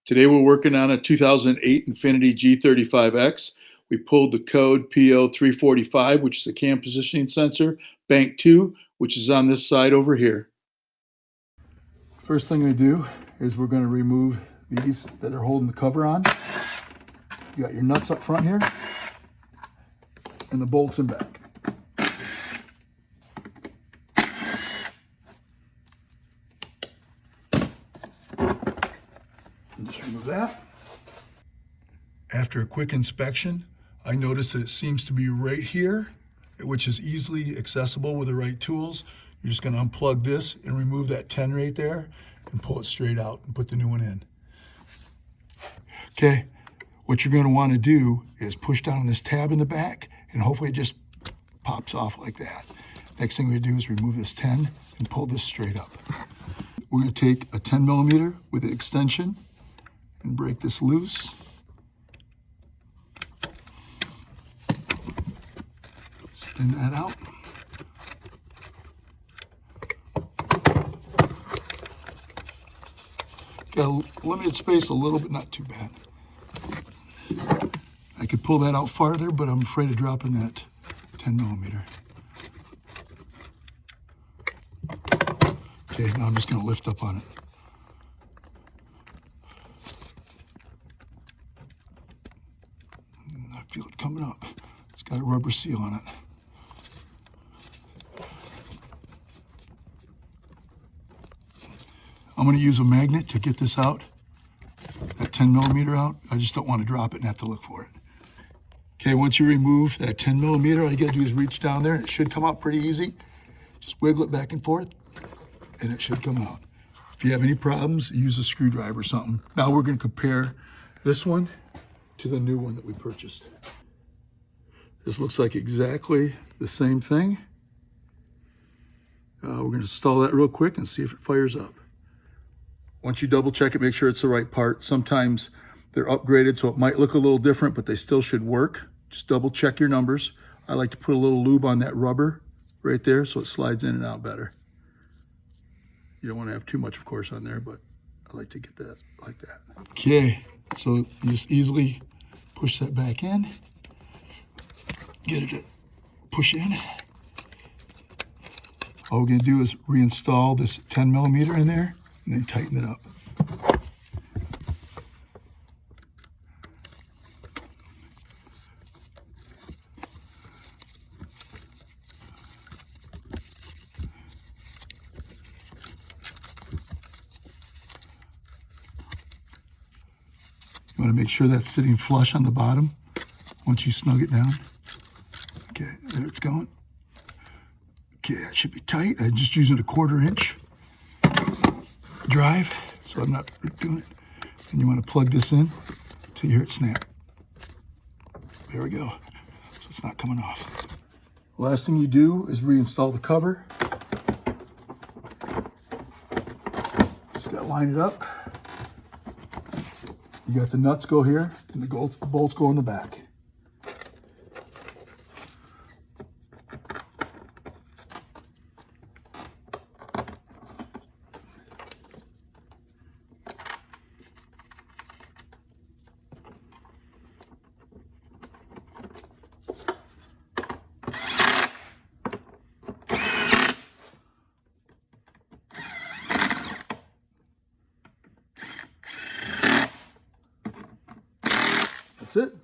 Today we're working on a 2008 Infiniti G35X. We pulled the code P0345, which is a cam positioning sensor, bank 2, which is on this side over here. First thing we do is we're going to remove these that are holding the cover on. You got your nuts up front here and the bolts in back. Just remove that. After a quick inspection, I noticed that it seems to be right here, which is easily accessible with the right tools. You're just going to unplug this and remove that 10 right there and pull it straight out and put the new one in. Okay, what you're going to want to do is push down on this tab in the back and hopefully it just pops off like that. Next thing we do is remove this 10 and pull this straight up. We're going to take a 10 millimeter with an extension and break this loose. Spin that out. Got a limited space a little bit, not too bad. I could pull that out farther, but I'm afraid of dropping that 10 millimeter. Okay, now I'm just going to lift up on it. I feel it coming up. It's got a rubber seal on it. I'm going to use a magnet to get this out, that 10 millimeter out. I just don't want to drop it and have to look for it. Okay, once you remove that 10 millimeter, all you got to do is reach down there and it should come out pretty easy. Just wiggle it back and forth and it should come out. If you have any problems, use a screwdriver or something. Now we're going to compare this one to the new one that we purchased. This looks like exactly the same thing. We're going to install that real quick and see if it fires up. Once you double check it, make sure it's the right part. Sometimes they're upgraded, so it might look a little different, but they still should work. Just double check your numbers. I like to put a little lube on that rubber right there so it slides in and out better. You don't want to have too much, of course, on there, but I like to get that like that. Okay, so you just easily push that back in. Get it to push in. All we're going to do is reinstall this 10 millimeter in there and then tighten it up. You want to make sure that's sitting flush on the bottom once you snug it down. Okay, there it's going. Okay, that should be tight. I'm just using a 1/4 inch drive, so I'm not doing it. And you want to plug this in till you hear it snap. There we go. So it's not coming off. Last thing you do is reinstall the cover. Just got to line it up. You got the nuts go here, and the bolts go in the back. That's it.